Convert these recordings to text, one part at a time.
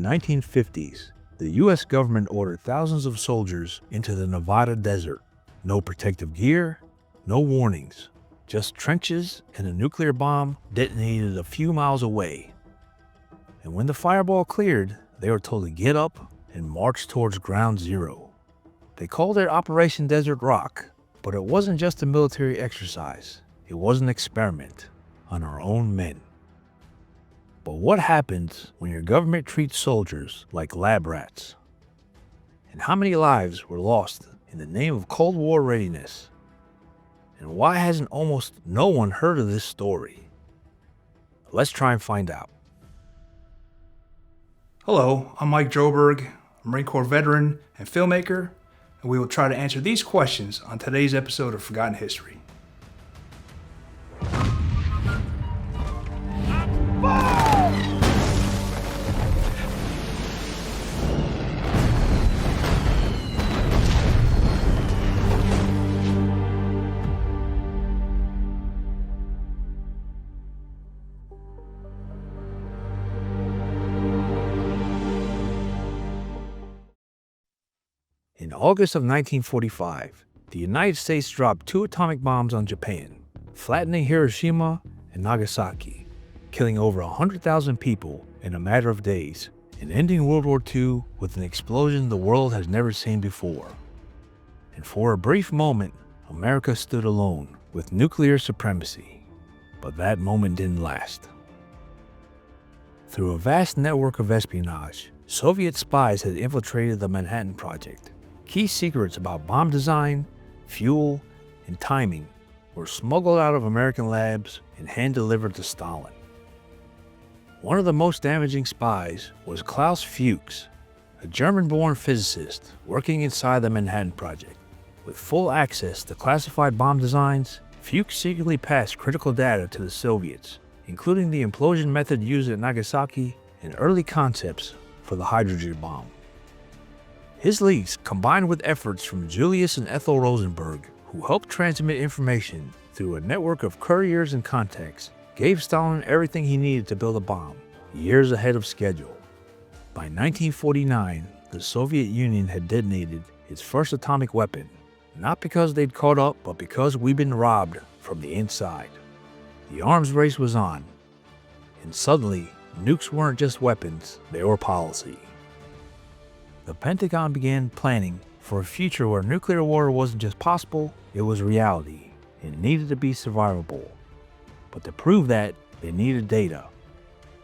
1950s, the U.S. government ordered thousands of soldiers into the Nevada desert. No protective gear, no warnings, just trenches and a nuclear bomb detonated a few miles away. And when the fireball cleared, they were told to get up and march towards ground zero. They called it Operation Desert Rock, but it wasn't just a military exercise. It was an experiment on our own men. But what happens when your government treats soldiers like lab rats? And how many lives were lost in the name of Cold War readiness? And why hasn't almost no one heard of this story? Let's try and find out. Hello, I'm Mike Droberg, a Marine Corps veteran and filmmaker, and we will try to answer these questions on today's episode of Forgotten History. In August of 1945, the United States dropped 2 atomic bombs on Japan, flattening Hiroshima and Nagasaki, killing over 100,000 people in a matter of days, and ending World War II with an explosion the world has never seen before. And for a brief moment, America stood alone with nuclear supremacy. But that moment didn't last. Through a vast network of espionage, Soviet spies had infiltrated the Manhattan Project. Key secrets about bomb design, fuel, and timing were smuggled out of American labs and hand-delivered to Stalin. One of the most damaging spies was Klaus Fuchs, a German-born physicist working inside the Manhattan Project. With full access to classified bomb designs, Fuchs secretly passed critical data to the Soviets, including the implosion method used at Nagasaki and early concepts for the hydrogen bomb. His leaks, combined with efforts from Julius and Ethel Rosenberg, who helped transmit information through a network of couriers and contacts, gave Stalin everything he needed to build a bomb, years ahead of schedule. By 1949, the Soviet Union had detonated its first atomic weapon, not because they'd caught up, but because we'd been robbed from the inside. The arms race was on, and suddenly, nukes weren't just weapons, they were policy. The Pentagon began planning for a future where nuclear war wasn't just possible, it was reality. It needed to be survivable. But to prove that, they needed data,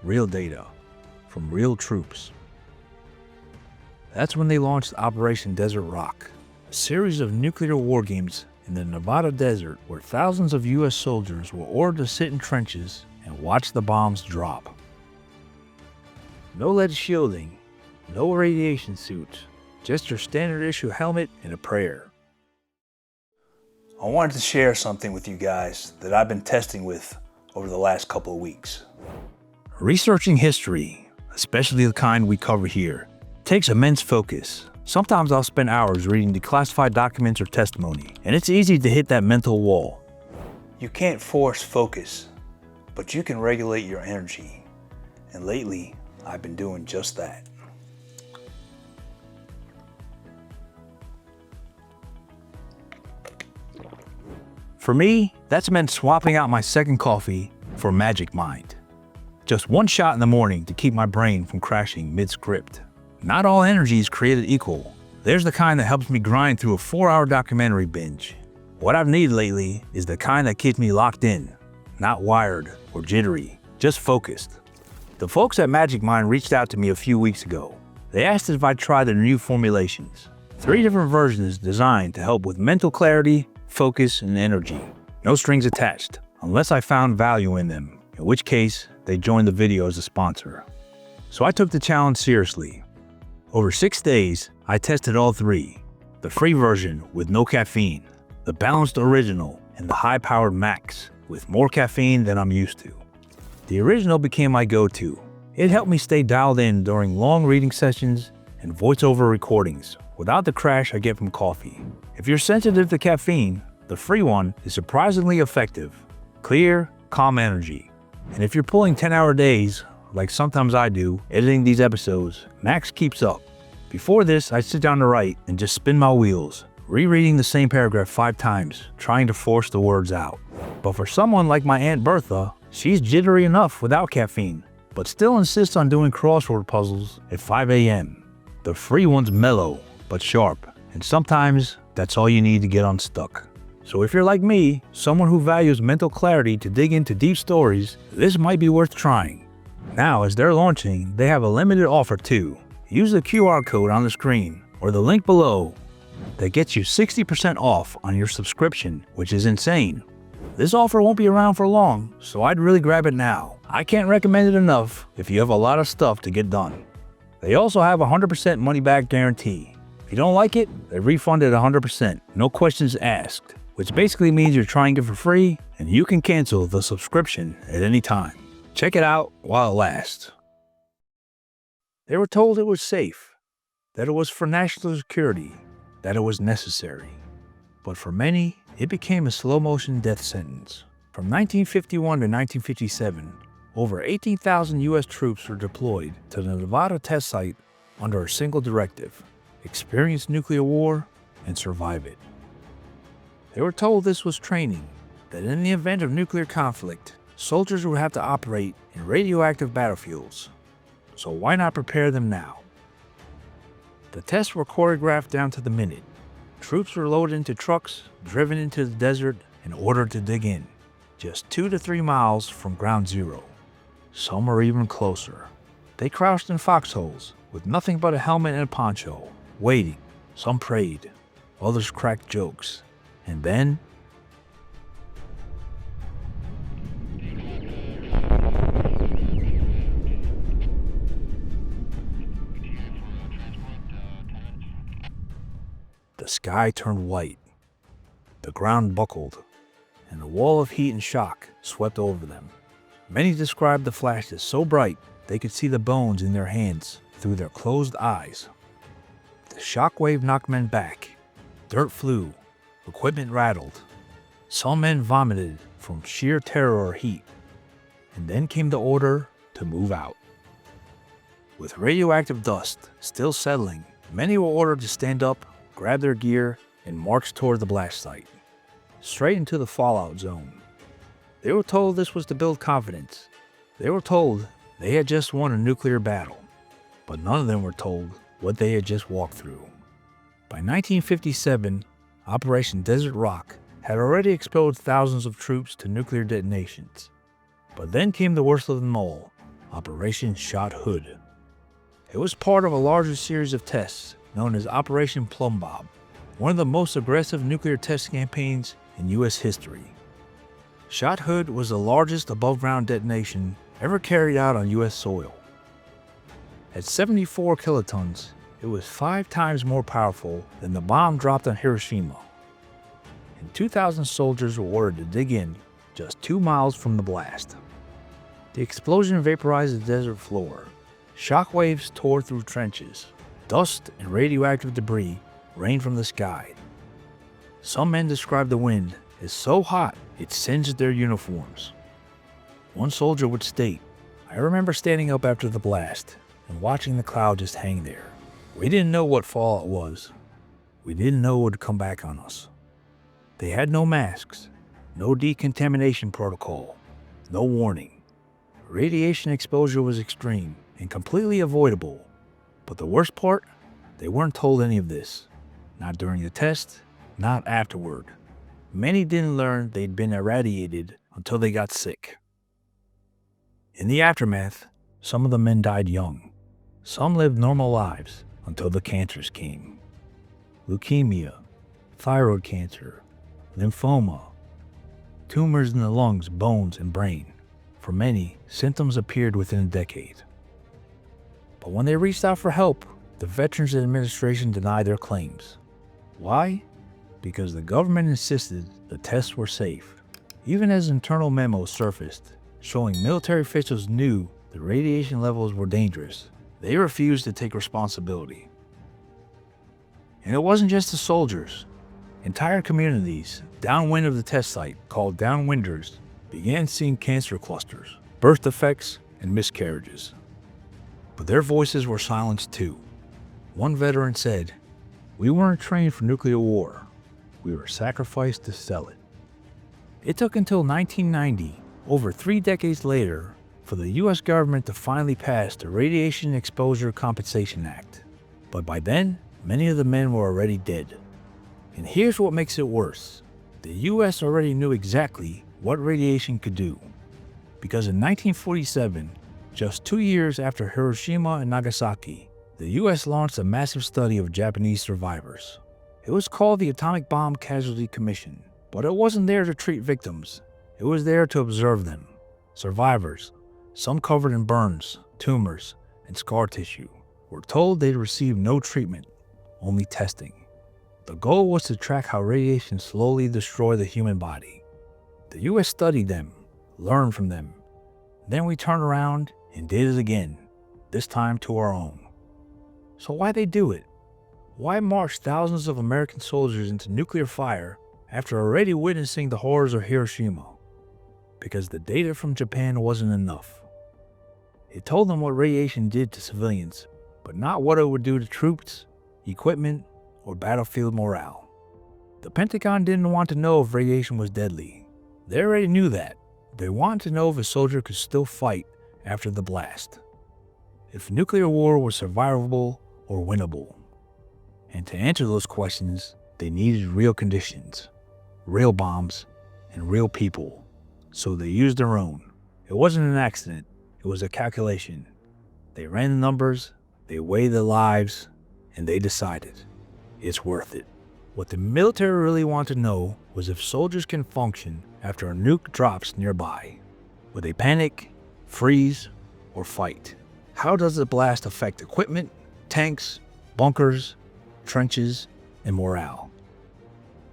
from real troops. That's when they launched Operation Desert Rock, a series of nuclear war games in the Nevada desert where thousands of US soldiers were ordered to sit in trenches and watch the bombs drop. No lead shielding, no radiation suits, just your standard issue helmet and a prayer. I wanted to share something with you guys that I've been testing with over the last couple of weeks. Researching history, especially the kind we cover here, takes immense focus. Sometimes I'll spend hours reading declassified documents or testimony, and it's easy to hit that mental wall. You can't force focus, but you can regulate your energy. And lately, I've been doing just that. For me, that's meant swapping out my second coffee for Magic Mind. Just one shot in the morning to keep my brain from crashing mid-script. Not all energy is created equal. There's the kind that helps me grind through a 4-hour documentary binge. What I've needed lately is the kind that keeps me locked in, not wired or jittery, just focused. The folks at Magic Mind reached out to me a few weeks ago. They asked if I'd try their new formulations. 3 different versions designed to help with mental clarity, focus, and energy. No strings attached, unless I found value in them, in which case they joined the video as a sponsor. So I took the challenge seriously. Over 6 days, I tested all 3. The free version with no caffeine, the balanced original, and the high-powered max with more caffeine than I'm used to. The original became my go-to. It helped me stay dialed in during long reading sessions and voiceover recordings without the crash I get from coffee. If you're sensitive to caffeine, the free one is surprisingly effective. Clear, calm energy. And if you're pulling 10-hour days like sometimes I do, editing these episodes, Max keeps up. Before this, I'd sit down to write and just spin my wheels, rereading the same paragraph 5 times, trying to force the words out. But for someone like my Aunt Bertha, she's jittery enough without caffeine, but still insists on doing crossword puzzles at 5 a.m. The free one's mellow, but sharp, and sometimes that's all you need to get unstuck. So if you're like me, someone who values mental clarity to dig into deep stories, this might be worth trying. Now, as they're launching, they have a limited offer too. Use the QR code on the screen or the link below that gets you 60% off on your subscription, which is insane. This offer won't be around for long, so I'd really grab it now. I can't recommend it enough if you have a lot of stuff to get done. They also have a 100% money back guarantee. If you don't like it, they refund it 100%, no questions asked, which basically means you're trying it for free and you can cancel the subscription at any time. Check it out while it lasts. They were told it was safe, that it was for national security, that it was necessary. But for many, it became a slow-motion death sentence. From 1951 to 1957, over 18,000 U.S. troops were deployed to the Nevada test site under a single directive: experience nuclear war and survive it. They were told this was training, that in the event of nuclear conflict, soldiers would have to operate in radioactive battlefields. So why not prepare them now? The tests were choreographed down to the minute. Troops were loaded into trucks, driven into the desert, and ordered to dig in, just 2 to 3 miles from ground zero. Some were even closer. They crouched in foxholes, with nothing but a helmet and a poncho, waiting. Some prayed, others cracked jokes. And then, the sky turned white, the ground buckled, and a wall of heat and shock swept over them. Many described the flashes so bright they could see the bones in their hands through their closed eyes. The shockwave knocked men back. Dirt flew, equipment rattled. Some men vomited from sheer terror or heat. And then came the order to move out. With radioactive dust still settling, many were ordered to stand up, grab their gear, and march toward the blast site, straight into the fallout zone. They were told this was to build confidence. They were told they had just won a nuclear battle, but none of them were told what they had just walked through. By 1957, Operation Desert Rock had already exposed thousands of troops to nuclear detonations. But then came the worst of them all, Operation Shot Hood. It was part of a larger series of tests known as Operation Plum Bob, one of the most aggressive nuclear test campaigns in U.S. history. Shot Hood was the largest above-ground detonation ever carried out on U.S. soil. At 74 kilotons, it was 5 times more powerful than the bomb dropped on Hiroshima. And 2,000 soldiers were ordered to dig in just 2 miles from the blast. The explosion vaporized the desert floor. Shockwaves tore through trenches. Dust and radioactive debris rained from the sky. Some men described the wind as so hot it singed their uniforms. One soldier would state, "I remember standing up after the blast and watching the cloud just hang there. We didn't know what fallout was. We didn't know it would come back on us." They had no masks, no decontamination protocol, no warning. Radiation exposure was extreme and completely avoidable. But the worst part, they weren't told any of this. Not during the test, not afterward. Many didn't learn they'd been irradiated until they got sick. In the aftermath, some of the men died young. Some lived normal lives until the cancers came. Leukemia, thyroid cancer, lymphoma, tumors in the lungs, bones, and brain. For many, symptoms appeared within a decade. But when they reached out for help, the Veterans Administration denied their claims. Why? Because the government insisted the tests were safe. Even as internal memos surfaced, showing military officials knew the radiation levels were dangerous, they refused to take responsibility. And it wasn't just the soldiers. Entire communities downwind of the test site, called downwinders, began seeing cancer clusters, birth defects, and miscarriages. But their voices were silenced too. One veteran said, "We weren't trained for nuclear war. We were sacrificed to sell it." It took until 1990, over 3 decades later, for the US government to finally pass the Radiation Exposure Compensation Act. But by then, many of the men were already dead. And here's what makes it worse. The US already knew exactly what radiation could do. Because in 1947, just 2 years after Hiroshima and Nagasaki, the US launched a massive study of Japanese survivors. It was called the Atomic Bomb Casualty Commission, but it wasn't there to treat victims. It was there to observe them. Survivors, some covered in burns, tumors, and scar tissue, were told they'd receive no treatment, only testing. The goal was to track how radiation slowly destroyed the human body. The US studied them, learned from them. Then we turned around and did it again, this time to our own. So why'd they do it? Why march thousands of American soldiers into nuclear fire after already witnessing the horrors of Hiroshima? Because the data from Japan wasn't enough. It told them what radiation did to civilians, but not what it would do to troops, equipment, or battlefield morale. The Pentagon didn't want to know if radiation was deadly. They already knew that. They wanted to know if a soldier could still fight after the blast. If nuclear war was survivable or winnable. And to answer those questions, they needed real conditions, real bombs, and real people. So they used their own. It wasn't an accident, it was a calculation. They ran the numbers, they weighed the lives, and they decided it's worth it. What the military really wanted to know was if soldiers can function after a nuke drops nearby. Would they panic, freeze, or fight? How does the blast affect equipment, tanks, bunkers, trenches, and morale?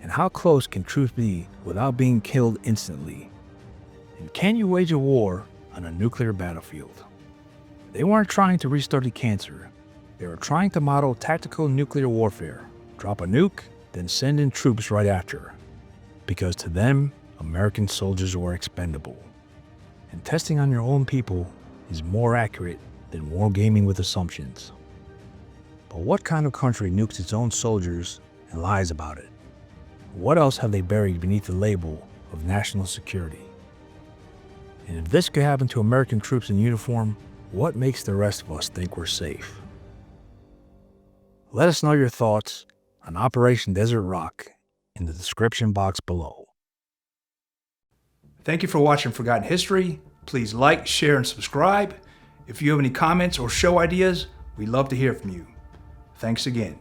And how close can troops be without being killed instantly? And can you wage a war on a nuclear battlefield? They weren't trying to restudy cancer. They were trying to model tactical nuclear warfare. Drop a nuke, then send in troops right after. Because to them, American soldiers were expendable. And testing on your own people is more accurate than wargaming with assumptions. But what kind of country nukes its own soldiers and lies about it? What else have they buried beneath the label of national security? And if this could happen to American troops in uniform, what makes the rest of us think we're safe? Let us know your thoughts on Operation Desert Rock in the description box below. Thank you for watching Forgotten History. Please like, share, and subscribe. If you have any comments or show ideas, we'd love to hear from you. Thanks again.